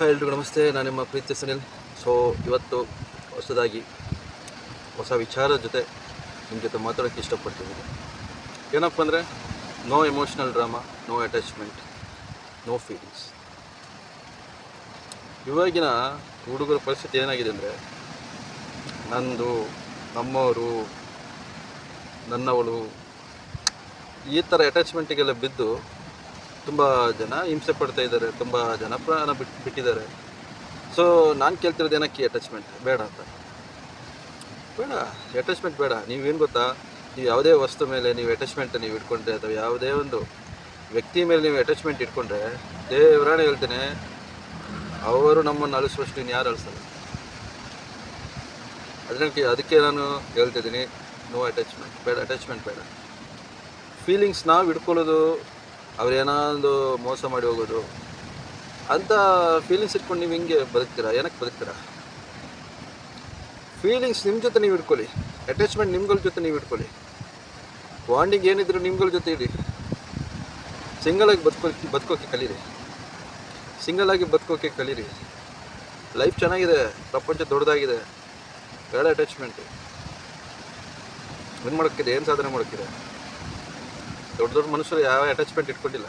ಎಲ್ರಿಗೂ ನಮಸ್ತೆ. ನಾನು ನಿಮ್ಮ ಪ್ರೀತಿ ಸುನಿಲ್. ಸೊ ಇವತ್ತು ಹೊಸದಾಗಿ ಹೊಸ ವಿಚಾರದ ಜೊತೆ ನಿಮ್ಮ ಜೊತೆ ಮಾತಾಡೋಕ್ಕೆ ಇಷ್ಟಪಡ್ತಿದ್ದೀನಿ. ಏನಪ್ಪ ಅಂದರೆ, no emotional drama, no attachment, no feelings. ಇವಾಗಿನ ಹುಡುಗರ ಪರಿಸ್ಥಿತಿ ಏನಾಗಿದೆ ಅಂದರೆ, ನಂದು, ನಮ್ಮವರು, ನನ್ನವಳು, ಈ ಥರ ಅಟ್ಯಾಚ್ಮೆಂಟಿಗೆಲ್ಲ ಬಿದ್ದು ತುಂಬ ಜನ ಹಿಂಸೆ ಪಡ್ತಾ ಇದ್ದಾರೆ, ತುಂಬ ಜನ ಪ್ರಾಣ ಬಿಟ್ಟಿದ್ದಾರೆ. ಸೊ ನಾನು ಕೇಳ್ತಿರೋದು ಏನಕ್ಕೆ ಅಟ್ಯಾಚ್ಮೆಂಟ್ ಬೇಡ ಅಂತ. ಬೇಡ, ಅಟ್ಯಾಚ್ಮೆಂಟ್ ಬೇಡ. ನೀವೇನು ಗೊತ್ತಾ, ನೀವು ಯಾವುದೇ ವಸ್ತು ಮೇಲೆ ನೀವು ಅಟ್ಯಾಚ್ಮೆಂಟ್ ನೀವು ಇಟ್ಕೊಂಡ್ರೆ, ಅಥವಾ ಯಾವುದೇ ಒಂದು ವ್ಯಕ್ತಿ ಮೇಲೆ ನೀವು ಅಟ್ಯಾಚ್ಮೆಂಟ್ ಇಟ್ಕೊಂಡ್ರೆ, ದೇವರಾಣೆ ಹೇಳ್ತೇನೆ, ಅವರು ನಮ್ಮನ್ನು ಅಳಿಸುವಷ್ಟು ಇನ್ನು ಯಾರು ಅಳಿಸಲ್ಲ. ಅದಕ್ಕೆ ನಾನು ಹೇಳ್ತಿದ್ದೀನಿ, ನೋ ಅಟ್ಯಾಚ್ಮೆಂಟ್ ಬೇಡ, ಅಟ್ಯಾಚ್ಮೆಂಟ್ ಬೇಡ. ಫೀಲಿಂಗ್ಸ್ ನಾವು ಇಟ್ಕೊಳ್ಳೋದು, ಅವ್ರೇನಾದ್ರು ಮೋಸ ಮಾಡಿ ಹೋಗೋದು ಅಂತ ಫೀಲಿಂಗ್ಸ್ ಇಟ್ಕೊಂಡು ನೀವು ಹಿಂಗೆ ಬದುಕ್ತೀರಾ? ಏನಕ್ಕೆ ಬದುಕ್ತೀರಾ? ಫೀಲಿಂಗ್ಸ್ ನಿಮ್ಮ ಜೊತೆ ನೀವು ಇಟ್ಕೊಳ್ಳಿ, ಅಟ್ಯಾಚ್ಮೆಂಟ್ ನಿಮ್ಗಳ ಜೊತೆ ನೀವು ಇಟ್ಕೊಳ್ಳಿ. ಬಾಂಡಿಂಗ್ ಏನಿದ್ರು ನಿಮ್ಗಳ ಜೊತೆ ಇಡಿ. ಸಿಂಗಲಾಗಿ ಬದುಕೋಕೆ ಕಲೀರಿ, ಸಿಂಗಲಾಗಿ ಬದುಕೋಕೆ ಕಲೀರಿ. ಲೈಫ್ ಚೆನ್ನಾಗಿದೆ, ಪ್ರಪಂಚ ದೊಡ್ಡದಾಗಿದೆ, ಬೇಡ ಅಟ್ಯಾಚ್ಮೆಂಟು. ಏನು ಮಾಡೋಕ್ಕಿದೆ, ಏನು ಸಾಧನೆ ಮಾಡೋಕ್ಕಿದೆ? ದೊಡ್ಡ ದೊಡ್ಡ ಮನುಷ್ಯರು ಯಾವ ಅಟ್ಯಾಚ್ಮೆಂಟ್ ಇಟ್ಕೊಂಡಿಲ್ಲ.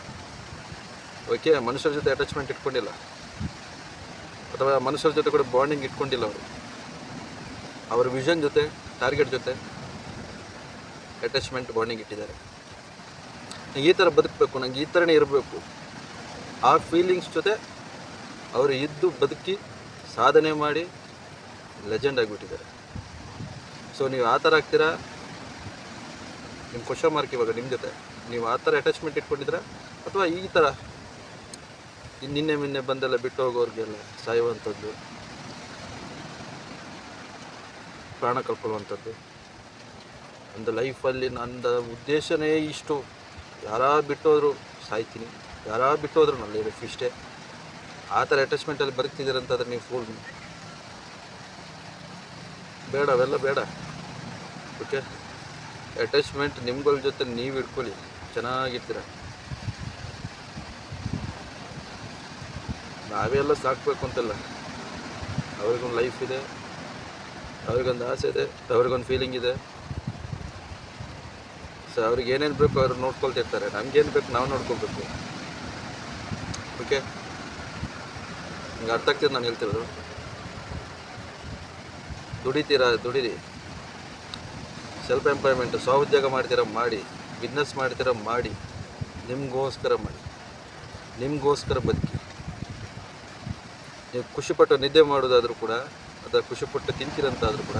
ಓಕೆ, ಮನುಷ್ಯರ ಜೊತೆ ಅಟ್ಯಾಚ್ಮೆಂಟ್ ಇಟ್ಕೊಂಡಿಲ್ಲ, ಅಥವಾ ಮನುಷ್ಯರ ಜೊತೆ ಕೂಡ ಬಾಂಡಿಂಗ್ ಇಟ್ಕೊಂಡಿಲ್ಲ. ಅವರ ವಿಷನ್ ಜೊತೆ, ಟಾರ್ಗೆಟ್ ಜೊತೆ ಅಟ್ಯಾಚ್ಮೆಂಟ್ ಬಾಂಡಿಂಗ್ ಇಟ್ಟಿದ್ದಾರೆ. ನಂಗೆ ಈ ಥರ ಬದುಕಬೇಕು, ನಂಗೆ ಈ ಥರನೇ ಇರಬೇಕು, ಆ ಫೀಲಿಂಗ್ಸ್ ಜೊತೆ ಅವರು ಇದ್ದು ಬದುಕಿ ಸಾಧನೆ ಮಾಡಿ ಲೆಜೆಂಡ್ ಆಗಿಬಿಟ್ಟಿದ್ದಾರೆ. ಸೊ ನೀವು ಆ ಥರ ಆಗ್ತೀರಾ? ನಿಮ್ಮ ಕ್ವಶನ್ ಮಾರ್ಕ್ ಇವಾಗ ನಿಮ್ಮ ಜೊತೆ. ನೀವು ಆ ಥರ ಅಟ್ಯಾಚ್ಮೆಂಟ್ ಇಟ್ಕೊಂಡಿದ್ದೀರಾ, ಅಥವಾ ಈ ಥರ ನಿನ್ನೆ ಬಂದೆಲ್ಲ ಬಿಟ್ಟು ಹೋಗೋರಿಗೆಲ್ಲ ಸಾಯುವಂಥದ್ದು, ಪ್ರಾಣ ಕಳ್ಕೊಳ್ಳುವಂಥದ್ದು. ಒಂದು ಲೈಫಲ್ಲಿ ನನ್ನ ಉದ್ದೇಶನೇ ಇಷ್ಟು, ಯಾರು ಬಿಟ್ಟೋದ್ರು ಸಾಯ್ತೀನಿ, ಯಾರು ಬಿಟ್ಟೋದ್ರು ನನ್ನ ಲೈಫ್ ಇಷ್ಟೇ. ಆ ಥರ ಅಟ್ಯಾಚ್ಮೆಂಟಲ್ಲಿ ಬದುಕ್ತಿದ್ದೀರಂತಾದ್ರೆ ನೀವು ಫೂಲ್. ಬೇಡ, ಅವೆಲ್ಲ ಬೇಡ. ಓಕೆ, ಅಟ್ಯಾಚ್ಮೆಂಟ್ ನಿಮ್ಗಳ ಜೊತೆ ನೀವು ಇಟ್ಕೊಳ್ಳಿ, ಚೆನ್ನಾಗಿರ್ತೀರ. ನಾವೆಲ್ಲ ಸಾಕಬೇಕು ಅಂತಲ್ಲ, ಅವ್ರಿಗೊಂದು ಲೈಫ್ ಇದೆ, ಅವ್ರಿಗೊಂದು ಆಸೆ ಇದೆ, ಅವ್ರಿಗೊಂದು ಫೀಲಿಂಗ್ ಇದೆ. ಸೊ ಅವ್ರಿಗೆ ಏನೇನು ಬೇಕು ಅವ್ರು ನೋಡ್ಕೊಳ್ತಿರ್ತಾರೆ, ನಮಗೇನು ಬೇಕು ನಾವು ನೋಡ್ಕೊಳ್ಬೇಕು. ಓಕೆ, ನಿಮ್ಗೆ ಅರ್ಥ ಆಗ್ತಿದೆ ನಾನು ಹೇಳ್ತಿರೋದು? ದುಡಿರಿ, ಸೆಲ್ಫ್ ಎಂಪ್ಲಾಯ್ಮೆಂಟ್, ಸ್ವಉದ್ಯೋಗ ಮಾಡ್ತೀರ ಮಾಡಿ, ಬಿಸ್ನೆಸ್ ಮಾಡ್ತೀರ ಮಾಡಿ, ನಿಮಗೋಸ್ಕರ ಮಾಡಿ, ನಿಮಗೋಸ್ಕರ ಬದುಕಿ. ನೀವು ಖುಷಿಪಟ್ಟು ನಿದ್ದೆ ಮಾಡೋದಾದರೂ ಕೂಡ, ಅಥವಾ ಖುಷಿಪಟ್ಟು ತಿಂತೀರಂತಾದರೂ ಕೂಡ,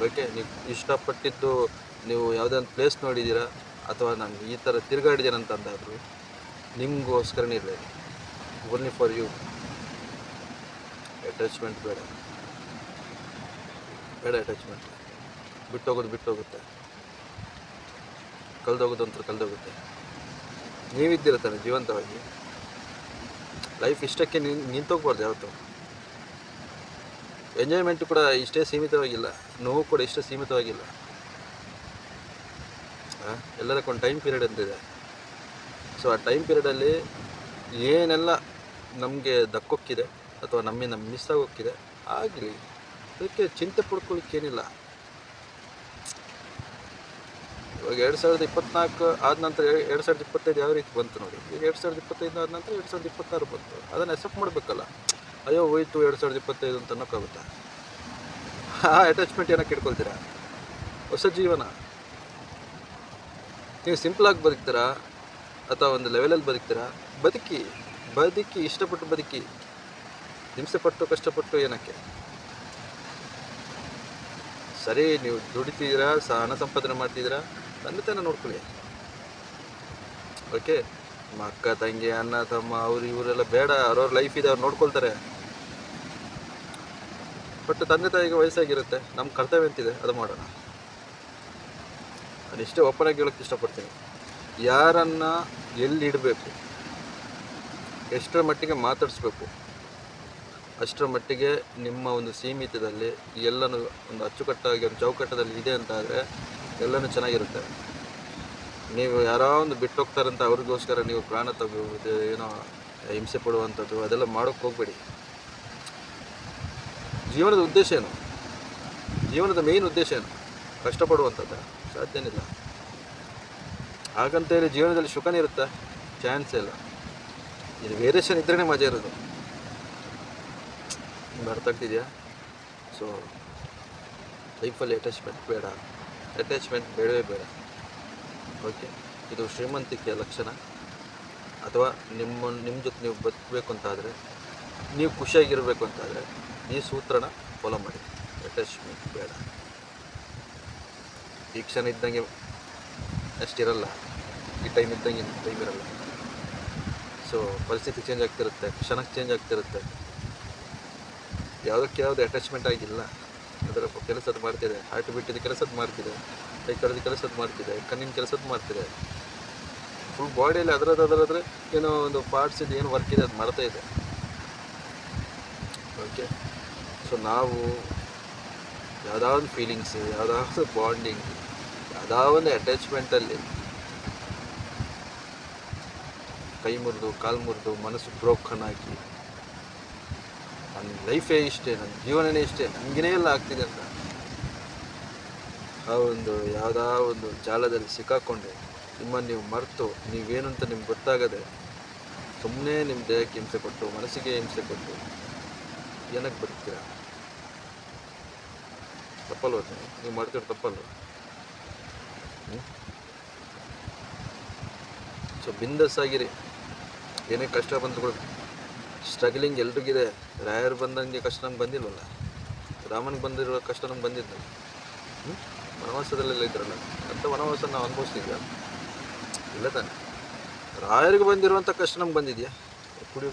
ಓಕೆ, ನೀವು ಇಷ್ಟಪಟ್ಟಿದ್ದು ನೀವು ಯಾವುದೇ ಒಂದು ಪ್ಲೇಸ್ ನೋಡಿದ್ದೀರಾ, ಅಥವಾ ನಾನು ಈ ಥರ ತಿರುಗಾಡಿದ್ದೀರಂತಂದಾದರೂ ನಿಮಗೋಸ್ಕರನೇ ಇರಲಿ, ಓನ್ಲಿ ಫಾರ್ ಯು. ಅಟ್ಯಾಚ್ಮೆಂಟ್ ಬೇಡ, ಬೇಡ ಅಟ್ಯಾಚ್ಮೆಂಟ್. ಬಿಟ್ಟೋಗುತ್ತೆ, ಕಳೆದೋಗುತ್ತೆ. ನೀವಿದ್ದೀರ ತಾನೆ ಜೀವಂತವಾಗಿ. ಲೈಫ್ ಇಷ್ಟಕ್ಕೆ ನಿಂತೋಗ್ಬಾರ್ದು ಯಾವತ್ತು. ಎಂಜಾಯ್ಮೆಂಟು ಕೂಡ ಇಷ್ಟೇ ಸೀಮಿತವಾಗಿಲ್ಲ, ನೋವು ಕೂಡ ಇಷ್ಟೇ ಸೀಮಿತವಾಗಿಲ್ಲ. ಎಲ್ಲದಕ್ಕೊಂದು ಟೈಮ್ ಪೀರಿಯಡ್ ಅಂತಿದೆ. ಸೊ ಆ ಟೈಮ್ ಪೀರಿಯಡಲ್ಲಿ ಏನೆಲ್ಲ ನಮಗೆ ದಕ್ಕೋಕ್ಕಿದೆ, ಅಥವಾ ನಮ್ಮಿಂದ ಮಿಸ್ ಆಗೋಕ್ಕಿದೆ ಆಗಲಿ, ಅದಕ್ಕೆ ಚಿಂತೆ ಪಡ್ಕೊಳ್ಳಿಕ್ಕೇನಿಲ್ಲ. ಇವಾಗ 2024 ಆದ ನಂತರ 2025 ಯಾವ ರೀತಿ ಬಂತು ನೋಡಿ. ಈಗ 2025 ಆದ ನಂತರ 2026 ಬಂತು. ಅದನ್ನು ಅಕ್ಸೆಪ್ಟ್ ಮಾಡಬೇಕಲ್ಲ. ಅಯ್ಯೋ ಹೋಯ್ತು 2025 ಅಂತ ಅನ್ನೋಕ್ಕಾಗುತ್ತಾ? ಆ ಅಟ್ಯಾಚ್ಮೆಂಟ್ ಏನಕ್ಕೆ ಇಟ್ಕೊಳ್ತೀರಾ? ಹೊಸ ಜೀವನ. ನೀವು ಸಿಂಪಲಾಗಿ ಬದುಕ್ತೀರಾ, ಅಥವಾ ಒಂದು ಲೆವೆಲಲ್ಲಿ ಬದುಕ್ತೀರಾ? ಬದುಕಿ ಇಷ್ಟಪಟ್ಟು ಬದುಕಿ. ಹಿಂಸೆಪಟ್ಟು ಕಷ್ಟಪಟ್ಟು ಏನಕ್ಕೆ? ಸರಿ, ನೀವು ದುಡಿತಿದ್ದೀರಾ, ಹಣ ಸಂಪಾದನೆ ಮಾಡ್ತಿದ್ದೀರಾ, ತಂದೆ ತಾನೇ ನೋಡ್ಕೊಳ್ಳಿ. ಓಕೆ, ನಿಮ್ಮ ಅಕ್ಕ ತಂಗಿ ಅಣ್ಣ ತಮ್ಮ ಇವರೆಲ್ಲ ಬೇಡ, ಅವ್ರವ್ರ ಲೈಫ್ ಇದೆ, ಅವ್ರು ನೋಡ್ಕೊಳ್ತಾರೆ. ಬಟ್ ತಂದೆ ತಾಯಿಗೆ ವಯಸ್ಸಾಗಿರುತ್ತೆ, ನಮ್ಮ ಕರ್ತವ್ಯ ಅಂತಿದೆ, ಅದು ಮಾಡೋಣ. ನಾನು ಇಷ್ಟೇ ಓಪನ್ ಆಗಿ ಹೇಳೋಕ್ಕೆ ಇಷ್ಟಪಡ್ತೀನಿ. ಯಾರನ್ನು ಎಲ್ಲಿ ಇಡಬೇಕು, ಎಷ್ಟರ ಮಟ್ಟಿಗೆ ಮಾತಾಡಿಸ್ಬೇಕು, ಅಷ್ಟರ ಮಟ್ಟಿಗೆ ನಿಮ್ಮ ಒಂದು ಸೀಮಿತದಲ್ಲಿ ಎಲ್ಲನೂ ಒಂದು ಅಚ್ಚುಕಟ್ಟಾಗಿ ಒಂದು ಚೌಕಟ್ಟದಲ್ಲಿ ಇದೆ ಅಂತ ಆದರೆ ಎಲ್ಲನೂ ಚೆನ್ನಾಗಿರುತ್ತೆ. ನೀವು ಯಾರೋ ಒಂದು ಬಿಟ್ಟು ಹೋಗ್ತಾರಂತ ಅವ್ರಿಗೋಸ್ಕರ ನೀವು ಪ್ರಾಣ ತೆಗೆಯುವುದು ಏನೋ ಹಿಂಸೆ ಪಡುವಂಥದ್ದು ಅದೆಲ್ಲ ಮಾಡೋಕ್ಕೆ ಹೋಗಬೇಡಿ. ಜೀವನದ ಉದ್ದೇಶ ಏನು? ಜೀವನದ ಮೇಯ್ನ್ ಉದ್ದೇಶ ಏನು? ಕಷ್ಟಪಡುವಂಥದ್ದು ಸಾಧ್ಯನಿಲ್ಲ. ಹಾಗಂತೇಳಿ ಜೀವನದಲ್ಲಿ ಸುಖನೇ ಇರುತ್ತಾ? ಚಾನ್ಸೇ ಇಲ್ಲ. ಇದು ವೇರಿಯೇಷನ್ ಇದ್ರೇ ಮಜಾ ಇರೋದು. ನಿಮ್ಗೆ ಅರ್ಥ ಆಗ್ತಿದೆಯಾ? ಸೊ ಲೈಫಲ್ಲಿ ಅಟ್ಯಾಚ್ಮೆಂಟ್ ಬೇಡ, ಅಟ್ಯಾಚ್ಮೆಂಟ್ ಬೇಡವೇ ಬೇಡ. ಓಕೆ, ಇದು ಶ್ರೀಮಂತಿಕೆಯ ಲಕ್ಷಣ. ಅಥವಾ ನಿಮ್ಮ ಜೊತೆ ನೀವು ಬದುಕಬೇಕು ಅಂತಾದರೆ, ನೀವು ಖುಷಿಯಾಗಿರಬೇಕು ಅಂತಾದರೆ ಈ ಸೂತ್ರನ ಫಾಲೋ ಮಾಡಿ. ಅಟ್ಯಾಚ್ಮೆಂಟ್ ಬೇಡ. ಈ ಕ್ಷಣ ಇದ್ದಂಗೆ ಅಷ್ಟಿರಲ್ಲ, ಈ ಟೈಮ್ ಇದ್ದಂಗೆ ಟೈಮ್ ಇರಲ್ಲ. ಸೊ ಪರಿಸ್ಥಿತಿ ಚೇಂಜ್ ಆಗ್ತಿರುತ್ತೆ, ಕ್ಷಣಕ್ಕೆ ಚೇಂಜ್ ಆಗ್ತಿರುತ್ತೆ. ಯಾವುದಕ್ಕೆ ಯಾವುದು ಅಟ್ಯಾಚ್ಮೆಂಟ್ ಆಗಿಲ್ಲ. ಅದರ ಕೆಲಸದ ಮಾಡ್ತಿದೆ, ಹಾರ್ಟ್ ಬಿಟ್ಟಿದ್ದು ಕೆಲಸದ ಮಾಡ್ತಿದೆ, ಕೈ ಕಳೆದ ಕೆಲಸದ ಮಾಡ್ತಿದೆ, ಕಣ್ಣಿನ ಕೆಲಸದ ಮಾಡ್ತಿದೆ. ಫುಲ್ ಬಾಡಿಯಲ್ಲಿ ಅದರದ್ರೆ ಏನೋ ಒಂದು ಪಾರ್ಟ್ಸ್ ಇದೆ, ಏನು ವರ್ಕ್ ಇದೆ ಅದು ಮಾಡ್ತಾ ಇದೆ. ಓಕೆ, ಸೊ ನಾವು ಯಾವುದಾದ್ರು ಫೀಲಿಂಗ್ಸ್, ಯಾವುದಾದ್ರು ಬಾಂಡಿಂಗ್, ಯಾವುದಾವೊಂದು ಅಟ್ಯಾಚ್ಮೆಂಟಲ್ಲಿ ಕೈ ಮುರಿದು ಕಾಲು ಮುರಿದು ಮನಸ್ಸು ಬ್ರೋಕನ್ ಆಗಿ ನನ್ನ ಲೈಫೇ ಇಷ್ಟೇ, ನನ್ನ ಜೀವನನೇ ಇಷ್ಟೇ, ನನಗೇ ಎಲ್ಲ ಆಗ್ತಿದೆ ಅಂತ ಆ ಒಂದು ಯಾವುದೋ ಒಂದು ಜಾಲದಲ್ಲಿ ಸಿಕ್ಕಾಕೊಂಡು ನಿಮ್ಮನ್ನು ನೀವು ಮರೆತು ನೀವೇನು ಅಂತ ನಿಮ್ಗೆ ಗೊತ್ತಾಗದೆ ಸುಮ್ಮನೆ ನಿಮ್ಮ ದೇಹಕ್ಕೆ ಹಿಂಸೆ ಕೊಟ್ಟು, ಮನಸ್ಸಿಗೆ ಹಿಂಸೆ ಕೊಟ್ಟು ಏನಕ್ಕೆ ಬದುಕ್ತೀರ? ತಪ್ಪಲ್ವ? ನೀವು ಮಾಡ್ತಿರೋ ತಪ್ಪಲ್ವ? ಸೊ ಬಿಂದಸ್ ಆಗಿರಿ. ಏನೇ ಕಷ್ಟ ಬಂದ್ರು ಸ್ಟ್ರಗಲಿಂಗ್ ಎಲ್ರಿಗಿದೆ. ರಾಯರು ಬಂದಂಗೆ ಕಷ್ಟ ನಮ್ಗೆ ಬಂದಿಲ್ವಲ್ಲ, ರಾಮನಿಗೆ ಬಂದಿರೋ ಕಷ್ಟ ನಮ್ಗೆ ಬಂದಿದ್ದಲ್ಲ. ವನವಾಸದಲ್ಲೆಲ್ಲ ಇದ್ರಲ್ಲ, ಅಂತ ವನವಾಸ ನಾವು ಅನುಭವಿಸ್ತಿದ್ವಿ ಇಲ್ಲ ತಾನೆ? ರಾಯರಿಗೆ ಬಂದಿರುವಂಥ ಕಷ್ಟ ನಮ್ಗೆ ಬಂದಿದೆಯಾ? ಕುಡಿಯೋ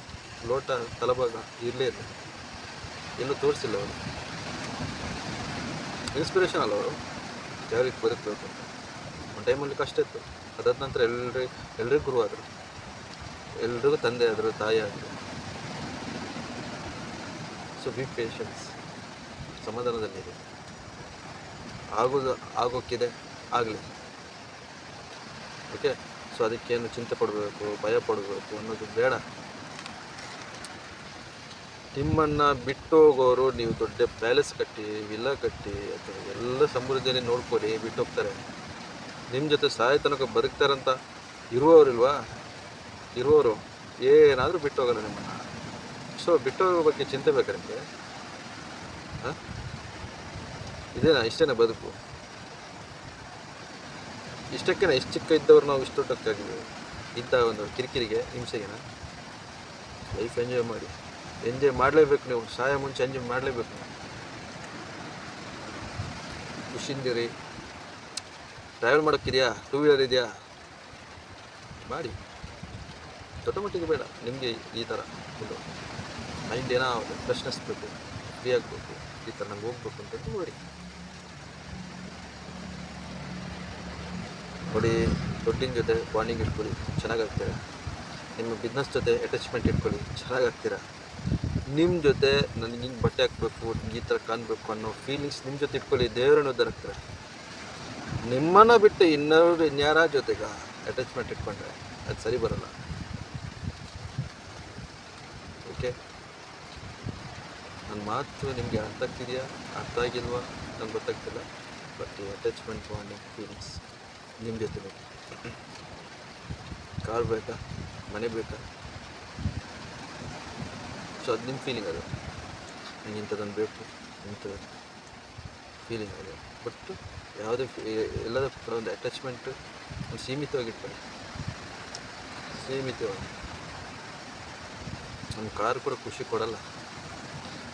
ಲೋಟ ತಲಭಾಗ ಇರಲೇ ಇಲ್ಲ, ಎಲ್ಲೂ ತೋರಿಸಿಲ್ಲ ಅವರು. ಇನ್ಸ್ಪಿರೇಷನ್ ಅಲ್ಲ ಅವರು, ಯಾವ ರೀತಿ ಬದುಕಬೇಕು ಅಂತ. ಒಂದು ಟೈಮಲ್ಲಿ ಕಷ್ಟ ಇತ್ತು, ಅದಾದ ನಂತರ ಎಲ್ರಿಗೂ ಗುರು ಆದರು, ಎಲ್ರಿಗೂ ತಂದೆ ಆದರು, ತಾಯಿ ಆದರು. ಸೊ ಬಿ ಪೇಷನ್ಸ್, ಸಮಾಧಾನದಲ್ಲಿದೆ. ಆಗೋಕ್ಕಿದೆ, ಆಗಲಿ. ಓಕೆ, ಸೊ ಅದಕ್ಕೇನು ಚಿಂತೆ ಪಡಬೇಕು, ಭಯ ಪಡಬೇಕು ಅನ್ನೋದು ಬೇಡ. ನಿಮ್ಮನ್ನು ಬಿಟ್ಟು ಹೋಗೋರು, ನೀವು ದೊಡ್ಡ ಪ್ಯಾಲೇಸ್ ಕಟ್ಟಿ, ವಿಲ್ಲಾ ಕಟ್ಟಿ ಅಥವಾ ಎಲ್ಲ ಸಮೃದ್ಧಿಯಲ್ಲಿ ನೋಡ್ಕೊಳ್ಳಿ, ಬಿಟ್ಟು ಹೋಗ್ತಾರೆ. ನಿಮ್ಮ ಜೊತೆ ಸಾಯ ತನಕ ಬದುಕ್ತಾರಂತ ಇರುವವರಿಲ್ವಾ? ಇರುವವರು ಏನಾದರೂ ಬಿಟ್ಟು ಹೋಗಲ್ಲ ನಿಮ್ಮನ್ನು. ಸೊ ಬಿಟ್ಟು ಹೋಗೋ ಬಗ್ಗೆ ಚಿಂತೆ ಬೇಕಾ ನಿಮಗೆ? ಹಾಂ, ಇದೇನಾ? ಇಷ್ಟೇನಾ ಬದುಕು? ಇಷ್ಟಕ್ಕೇನ? ಇಷ್ಟು ಚಿಕ್ಕ ಇದ್ದವ್ರು ನಾವು ಇಷ್ಟು ದೊಡ್ಡಕ್ಕಾಗಿದ್ದೀವಿ ಇಂಥ ಒಂದು ಕಿರಿಕಿರಿಗೆ, ಹಿಂಸೆಗೆನ? ಲೈಫ್ ಎಂಜಾಯ್ ಮಾಡಿ. ಎಂಜಾಯ್ ಮಾಡಲೇಬೇಕು. ನೀವು ಸಾಯ ಮುಂಚೆ ಎಂಜಾಯ್ ಮಾಡಲೇಬೇಕು. ನೀವು ಖುಷಿಯಿಂದಿರಿ. ಟ್ರಾವೆಲ್ ಮಾಡೋಕ್ಕಿದೆಯಾ? ಟೂ ವೀಲರ್ ಇದೆಯಾ? ಮಾಡಿ. ದೊಡ್ಡ ಮಟ್ಟಿಗೆ ಬೇಡ. ನಿಮಗೆ ಈ ಥರ ಒಂದು ಮೈಂಡ್ ಏನೋ ಫ್ರೆಶ್ನೆಸ್ ಬೇಕು, ಫ್ರೀ ಆಗಬೇಕು, ಈ ಥರ ನಂಗೆ ಹೋಗ್ಬೇಕು ಅಂತ ನೋಡಿ. ನೋಡಿ, ದುಡ್ಡಿನ ಜೊತೆ ಬಾಂಡಿಂಗ್ ಇಟ್ಕೊಳ್ಳಿ, ಚೆನ್ನಾಗಾಗ್ತೀರ. ನಿಮ್ಮ ಬಿಸ್ನೆಸ್ ಜೊತೆ ಅಟ್ಯಾಚ್ಮೆಂಟ್ ಇಟ್ಕೊಳ್ಳಿ, ಚೆನ್ನಾಗಾಗ್ತೀರ. ನಿಮ್ಮ ಜೊತೆ ನನಗೆ ಹಿಂಗೆ ಬಟ್ಟೆ ಹಾಕಬೇಕು, ಈ ಥರ ಕಾಣಬೇಕು ಅನ್ನೋ ಫೀಲಿಂಗ್ಸ್ ನಿಮ್ಮ ಜೊತೆ ಇಟ್ಕೊಳ್ಳಿ, ದೇವರನ್ನು ಉದ್ಧಾರ ಆಗ್ತಾರೆ. ನಿಮ್ಮನ್ನು ಬಿಟ್ಟು ಇನ್ಯಾರ ಜೊತೆಗ ಅಟ್ಯಾಚ್ಮೆಂಟ್ ಇಟ್ಕೊಂಡ್ರೆ ಅದು ಸರಿ ಬರೋಲ್ಲ. ಓಕೆ, ನನ್ನ ಮಾತು ನಿಮಗೆ ಅರ್ಥ ಆಗ್ತಿದೆಯಾ, ಅರ್ಥ ಆಗಿಲ್ವಾ ನನಗೆ ಗೊತ್ತಾಗ್ತಿಲ್ಲ. ಬಟ್ ಈ ಅಟ್ಯಾಚ್ಮೆಂಟ್ ಬಾಂಡಿಂಗ್ ಫೀಲಿಂಗ್ಸ್ ನಿಮ್ಮ ಜೊತೆ ಬೇಕು. ಕಾರ್ ಬೇಕಾ, ಮನೆ ಬೇಕಾ? ಸೊ ಅದು ನಿಮ್ಮ ಫೀಲಿಂಗ್. ಅದು ನನಗೆ ಇಂಥದ್ದೊಂದು ಬೇಕು, ಇಂಥದ್ದು ಫೀಲಿಂಗ್ ಅದು. ಬಟ್ ಯಾವುದೇ ಎಲ್ಲದಕ್ಕೂ ಒಂದು ಅಟ್ಯಾಚ್ಮೆಂಟು ಒಂದು ಸೀಮಿತವಾಗಿರ್ತಾರೆ, ಸೀಮಿತವಾಗಿ. ನಮ್ಮ ಕಾರ್ ಕೂಡ ಖುಷಿ ಕೊಡಲ್ಲ,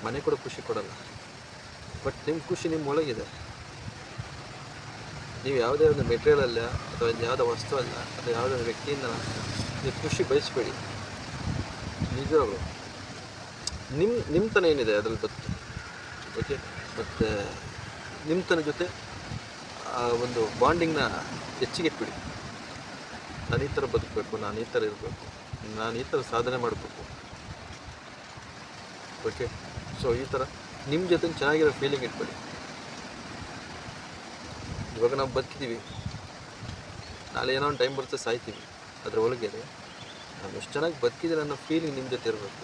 ಮನೆ ಕೂಡ ಖುಷಿ ಕೊಡಲ್ಲ. ಬಟ್ ನಿಮ್ಮ ಖುಷಿ ನಿಮ್ಮ ಒಳಗಿದೆ. ನೀವು ಯಾವುದೇ ಒಂದು ಮೆಟೀರಿಯಲ್ ಅಲ್ಲ, ಅಥವಾ ಯಾವುದೋ ವಸ್ತು ಅಲ್ಲ, ಅಥವಾ ಯಾವುದೋ ವ್ಯಕ್ತಿಯಿಂದ ನೀವು ಖುಷಿ ಬಯಸಬೇಡಿ. ನಿಜವಾಗ್ಲು ನಿಮ್ಮತನ ಏನಿದೆ ಅದರಲ್ಲಿ ಬದುಕಿ. ಓಕೆ, ಮತ್ತು ನಿಮ್ಮತನ ಜೊತೆ ಆ ಒಂದು ಬಾಂಡಿಂಗ್ನ ಹೆಚ್ಚಿಗೆ ಇಟ್ಬಿಡಿ. ನಾನು ಈ ಥರ ಬದುಕಬೇಕು, ನಾನು ಈ ಥರ ಇರಬೇಕು, ನಾನು ಈ ಥರ ಸಾಧನೆ ಮಾಡಬೇಕು. ಓಕೆ, ಸೊ ಈ ಥರ ನಿಮ್ಮ ಜೊತೆ ಚೆನ್ನಾಗಿರೋ ಫೀಲಿಂಗ್ ಇಟ್ಕೊಳ್ಳಿ. ಇವಾಗ ನಾವು ಬದುಕಿದ್ದೀವಿ, ನಾಳೆ ಏನೋ ಒಂದು ಟೈಮ್ ಬರುತ್ತೆ ಸಾಯ್ತೀವಿ. ಅದರ ಒಳಗೆ ನಾನು ಎಷ್ಟು ಚೆನ್ನಾಗಿ ಬದುಕಿದ್ದೀನಿ ಅನ್ನೋ ಫೀಲಿಂಗ್ ನಿಮ್ಮ ಜೊತೆ ಇರಬೇಕು.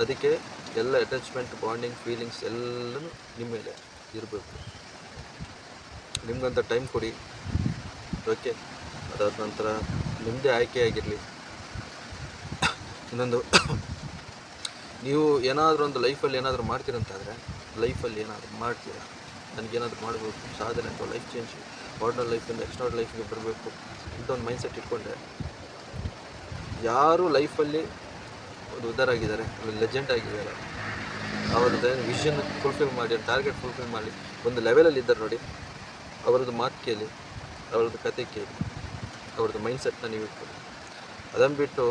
ಅದಕ್ಕೆ ಎಲ್ಲ ಅಟ್ಯಾಚ್ಮೆಂಟ್, ಬಾಂಡಿಂಗ್, ಫೀಲಿಂಗ್ಸ್ ಎಲ್ಲನೂ ನಿಮ್ಮ ಮೇಲೆ ಇರಬೇಕು. ನಿಮ್ಗಂತ ಟೈಮ್ ಕೊಡಿ. ಓಕೆ, ಅದಾದ ನಂತರ ನಿಮ್ಮದೇ ಆಯ್ಕೆಯಾಗಿರಲಿ. ಇನ್ನೊಂದು, ನೀವು ಏನಾದರೂ ಒಂದು ಲೈಫಲ್ಲಿ ಏನಾದರೂ ಮಾಡ್ತೀರಂತಾದರೆ, ಲೈಫಲ್ಲಿ ಏನಾದರೂ ಮಾಡ್ತೀರಾ, ನನಗೇನಾದರೂ ಮಾಡಬೇಕು, ಸಾಧನೆ ಅಥವಾ ಲೈಫ್ ಚೇಂಜ್, ಆರ್ಡಿನರಿ ಲೈಫಿಂದ ಎಕ್ಸ್ಟ್ರಾರ್ಡಿನರಿ ಲೈಫಿಗೆ ಬರಬೇಕು ಇಂಥ ಒಂದು ಮೈಂಡ್ಸೆಟ್ ಇಟ್ಕೊಂಡೆ, ಯಾರು ಲೈಫಲ್ಲಿ ಒಂದು ಉದ್ಧಾರ ಆಗಿದ್ದಾರೆ, ಲೆಜೆಂಡ್ ಆಗಿದ್ದಾರೆ, ಅವ್ರದ್ದು ವಿಷನ್ ಫುಲ್ಫಿಲ್ ಮಾಡಿ, ಟಾರ್ಗೆಟ್ ಫುಲ್ಫಿಲ್ ಮಾಡಿ ಒಂದು ಲೆವೆಲಲ್ಲಿ ಇದ್ದಾರೆ ನೋಡಿ, ಅವ್ರದ್ದು ಮಾತು ಕೇಳಿ, ಅವ್ರದ್ದು ಕತೆ ಕೇಳಿ, ಅವ್ರದ್ದು ಮೈಂಡ್ಸೆಟ್ನ ನೀವು ಇಟ್ಕೊಳ್ಳಿ. ಅದನ್ನು ಬಿಟ್ಟು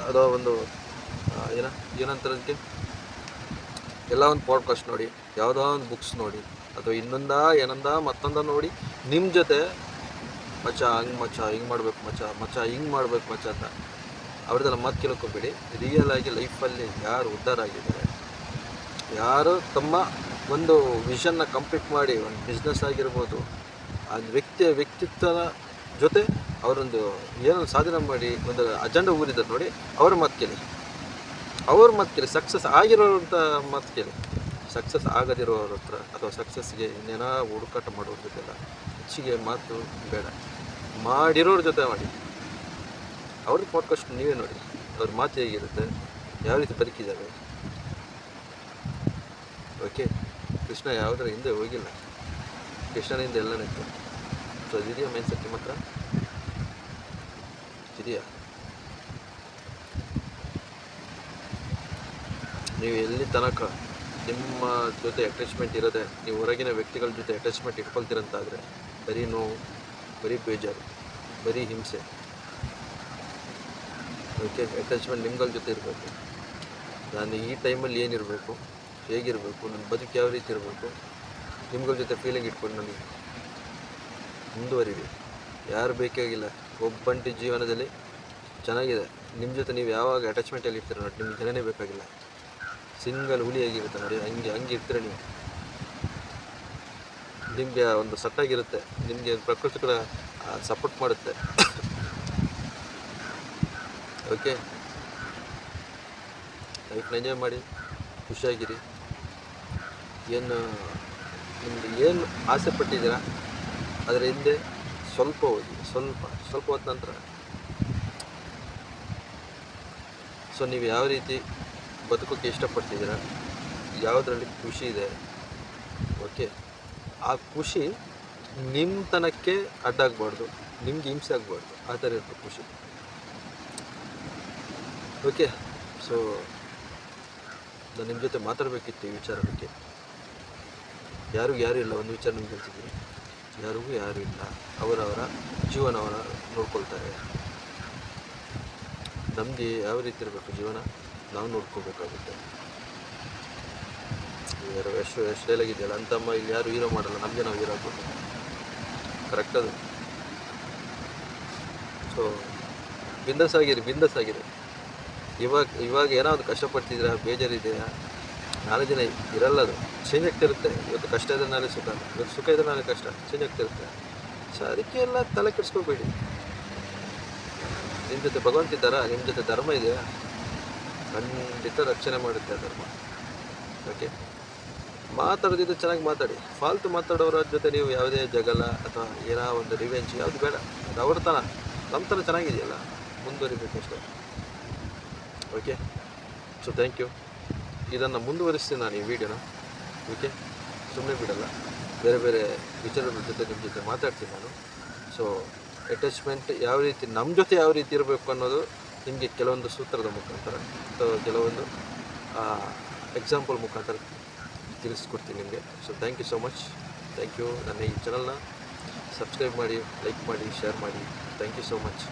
ಅದೋ ಒಂದು ಏನಂತಾರದಕ್ಕೆ, ಎಲ್ಲ ಒಂದು ಪಾಡ್ಕಾಸ್ಟ್ ನೋಡಿ, ಯಾವುದೋ ಒಂದು ಬುಕ್ಸ್ ನೋಡಿ, ಅಥವಾ ಏನೊಂದ ಮತ್ತೊಂದ ನೋಡಿ, ನಿಮ್ಮ ಜೊತೆ ಮಚ್ಚ ಹಿಂಗೆ ಮಾಡ್ಬೇಕು ಮಚ್ಚ ಹಿಂಗೆ ಮಾಡ್ಬೇಕು ಮಚ್ಚ ಅಂತ ಅವ್ರದ್ದೆಲ್ಲ ಮಾತು ಕೇಳೋಕ್ಕೋಗ್ಬೇಡಿ. ರಿಯಲ್ ಆಗಿ ಲೈಫಲ್ಲಿ ಯಾರು ಉದ್ಧಾರ ಆಗಿದ್ದಾರೆ, ಯಾರು ತಮ್ಮ ಒಂದು ವಿಷನ್ನ ಕಂಪ್ಲೀಟ್ ಮಾಡಿ, ಒಂದು ಬಿಸ್ನೆಸ್ ಆಗಿರ್ಬೋದು, ಆ ವ್ಯಕ್ತಿತ್ವದ ಜೊತೆ ಅವರೊಂದು ಏನೋ ಸಾಧನೆ ಮಾಡಿ ಒಂದು ಅಜೆಂಡಾ ಊರಿದ್ದಾರೆ ನೋಡಿ, ಅವ್ರ ಮಾತು ಕೇಳಿ. ಸಕ್ಸಸ್ ಆಗಿರೋರಂಥ ಮಾತು ಕೇಳಿ. ಸಕ್ಸಸ್ ಆಗದಿರೋರ ಹತ್ರ ಅಥವಾ ಸಕ್ಸಸ್ಗೆ ಇನ್ನೇನೋ ಹುಡುಕಾಟ ಮಾಡೋರ ಜೊತೆಲ್ಲ ಹೆಚ್ಚಿಗೆ ಮಾತು ಬೇಡ. ಮಾಡಿರೋರ ಜೊತೆ ಮಾಡಿ. ಅವ್ರದ್ದು ಪಾಡ್ಕಾಸ್ಟ್ ನೀವೇ ನೋಡಿ, ಅವ್ರ ಮಾತು ಹೇಗಿರುತ್ತೆ, ಯಾವ ರೀತಿ ಬದುಕಿದ್ದಾರೆ. ಓಕೆ, ಕೃಷ್ಣ ಯಾವುದರ ಹಿಂದೆ ಹೋಗಿಲ್ಲ, ಕೃಷ್ಣನ ಹಿಂದೆ ಎಲ್ಲ ನಿಂತು. ಸೊ ಇದೆಯಾ ಮೈಂಡ್ಸೆಟ್ ನಿಮ್ಮ ಹತ್ರ? ಇದೆಯಾ? ನೀವು ಎಲ್ಲಿ ತನಕ ನಿಮ್ಮ ಜೊತೆ ಅಟ್ಯಾಚ್ಮೆಂಟ್ ಇರೋದೆ, ನೀವು ಹೊರಗಿನ ವ್ಯಕ್ತಿಗಳ ಜೊತೆ ಅಟ್ಯಾಚ್ಮೆಂಟ್ ಇಟ್ಕೊಳ್ತೀರಂತಾದರೆ ಬರೀ ನೋವು, ಬರೀ ಬೇಜಾರು, ಬರೀ ಹಿಂಸೆ. ಓಕೆ, ಅಟ್ಯಾಚ್ಮೆಂಟ್ ನಿಮ್ಗಳ ಜೊತೆ ಇರಬೇಕು. ನಾನು ಈ ಟೈಮಲ್ಲಿ ಏನಿರಬೇಕು, ಹೇಗಿರಬೇಕು, ನನ್ನ ಬದುಕು ಯಾವ ರೀತಿ ಇರಬೇಕು, ನಿಮ್ಗಳ ಜೊತೆ ಫೀಲಿಂಗ್ ಇಟ್ಕೊಂಡು ನನಗೆ ಮುಂದುವರಿರಿ. ಯಾರು ಬೇಕಾಗಿಲ್ಲ. ಒಬ್ಬಂಟಿ ಜೀವನದಲ್ಲಿ ಚೆನ್ನಾಗಿದೆ. ನಿಮ್ಮ ಜೊತೆ ನೀವು ಯಾವಾಗ ಅಟ್ಯಾಚ್ಮೆಂಟಲ್ಲಿ ಇರ್ತೀರ ನೋಡಿ, ನಿಮ್ಗೆ ಜನನೇ ಬೇಕಾಗಿಲ್ಲ. ಸಿಂಗಲ್ ಹುಲಿಯಾಗಿರುತ್ತೆ ನೋಡಿ, ಹಂಗೆ ಇರ್ತೀರ ನೀವು. ನಿಮಗೆ ಒಂದು ಸಟ್ಟಾಗಿರುತ್ತೆ, ನಿಮಗೆ ಪ್ರಕೃತಿ ಕೂಡ ಸಪೋರ್ಟ್ ಮಾಡುತ್ತೆ. ಓಕೆ, ಲೈಫ್ನ ಎಂಜಾಯ್ ಮಾಡಿ, ಖುಷಿಯಾಗಿರಿ. ನಿಮ್ಗೆ ಏನು ಆಸೆ ಪಟ್ಟಿದ್ದೀರಾ ಅದರ ಹಿಂದೆ ಸ್ವಲ್ಪ ಹೋಗಿ, ಸ್ವಲ್ಪ ಹೊತ್ತು ನಂತರ. ಸೊ ನೀವು ಯಾವ ರೀತಿ ಬದುಕೋಕ್ಕೆ ಇಷ್ಟಪಡ್ತಿದ್ದೀರಾ, ಯಾವುದರಲ್ಲಿ ಖುಷಿ ಇದೆ, ಓಕೆ, ಆ ಖುಷಿ ನಿಮ್ಮತನಕ್ಕೆ ಅಡ್ಡಾಗಬಾರ್ದು, ನಿಮ್ಗೆ ಹಿಂಸೆ ಆಗಬಾರ್ದು, ಆ ಥರ ಇರ್ತದೆ ಖುಷಿ. ಓಕೆ, ಸೊ ನಾನು ನಿಮ್ಮ ಜೊತೆ ಮಾತಾಡಬೇಕಿತ್ತು ಈ ವಿಚಾರ ಬಗ್ಗೆ. ಯಾರೂ ಇಲ್ಲ, ಒಂದು ವಿಚಾರ ನಿಮ್ಗೆ ಹೇಳ್ತಿದ್ದೀನಿ, ಯಾರಿಗೂ ಯಾರೂ ಇಲ್ಲ. ಅವರವರ ಜೀವನವನ್ನು ನೋಡ್ಕೊಳ್ತಾರೆ. ನಮಗೆ ಯಾವ ರೀತಿ ಇರಬೇಕು ಜೀವನ, ನಾವು ನೋಡ್ಕೋಬೇಕಾಗುತ್ತೆ. ಎಷ್ಟು ಡೈಲಾಗಿದೆಯಲ್ಲ, ಅಂತಮ್ಮ ಇಲ್ಲಿ ಯಾರು ಹೀರೋ ಮಾಡಲ್ಲ, ನಮಗೆ ನಾವು ಹೀರೋ ಆಗ್ಬೇಕು. ಕರೆಕ್ಟ್ ಅದು. ಸೊ ಬಿಂದಾಸ್ ಆಗಿರಿ. ಇವಾಗ ಏನೋ ಒಂದು ಕಷ್ಟಪಡ್ತಿದ್ದೀರಾ, ಬೇಜಾರಿದೆಯಾ, ನಾಳೆ ದಿನ ಇರಲ್ಲ, ಅದು ಚೇಂಜ್ ಆಗ್ತಿರುತ್ತೆ. ಇವತ್ತು ಕಷ್ಟ ಇದ್ರೆ ನಾಳೆ ಸುಖ, ಇವತ್ತು ಸುಖ ಇದ್ರೆ ನಾಳೆ ಕಷ್ಟ, ಚೇಂಜ್ ಆಗ್ತಿರುತ್ತೆ. ಸೊ ಅದಕ್ಕೆ ಎಲ್ಲ ತಲೆ ಕೆಡಿಸ್ಕೋಬೇಡಿ. ನಿಮ್ಮ ಜೊತೆ ಭಗವಂತ ಇದ್ದಾರಾ, ನಿಮ್ಮ ಜೊತೆ ಧರ್ಮ ಇದೆಯಾ, ಖಂಡಿತ ರಕ್ಷಣೆ ಮಾಡುತ್ತೆ ಆ ಧರ್ಮ. ಓಕೆ, ಮಾತಾಡೋದಿದ್ದು ಚೆನ್ನಾಗಿ ಮಾತಾಡಿ. ಫಾಲ್ತು ಮಾತಾಡೋರ ಜೊತೆ ನೀವು ಯಾವುದೇ ಜಗಳ ಅಥವಾ ಏನೋ ಒಂದು ರಿವೆಂಜ್ ಯಾವುದು ಬೇಡ. ಅದು ಅವ್ರ ತನ, ನಮ್ಮ ಥರ ಚೆನ್ನಾಗಿದೆಯಲ್ಲ, ಮುಂದುವರಿಬೇಕು ಅಷ್ಟೇ. Okay, so thank you. ಇದನ್ನು ಮುಂದುವರಿಸ್ತೀನಿ ನಾನು ಈ ವಿಡಿಯೋನ. ಓಕೆ, ಸುಮ್ಮನೆ ಬಿಡಲ್ಲ, ಬೇರೆ ವಿಚಾರಗಳ ಜೊತೆ ನಿಮ್ಮ ಜೊತೆ ಮಾತಾಡ್ತೀನಿ ನಾನು. ಸೊ ಅಟ್ಯಾಚ್ಮೆಂಟ್ ಯಾವ ರೀತಿ, ನಮ್ಮ ಜೊತೆ ಯಾವ ರೀತಿ ಇರಬೇಕು ಅನ್ನೋದು ನಿಮಗೆ ಕೆಲವೊಂದು ಸೂತ್ರದ ಮುಖಾಂತರ ಅಥವಾ ಕೆಲವೊಂದು ಎಕ್ಸಾಂಪಲ್ ಮುಖಾಂತರ ತಿಳಿಸ್ಕೊಡ್ತೀನಿ ನಿಮಗೆ. So thank you so much. Thank you. ನನ್ನ ಈ ಚಾನಲ್ನ ಸಬ್ಸ್ಕ್ರೈಬ್ ಮಾಡಿ, ಲೈಕ್ ಮಾಡಿ, ಶೇರ್ ಮಾಡಿ. Thank you so much.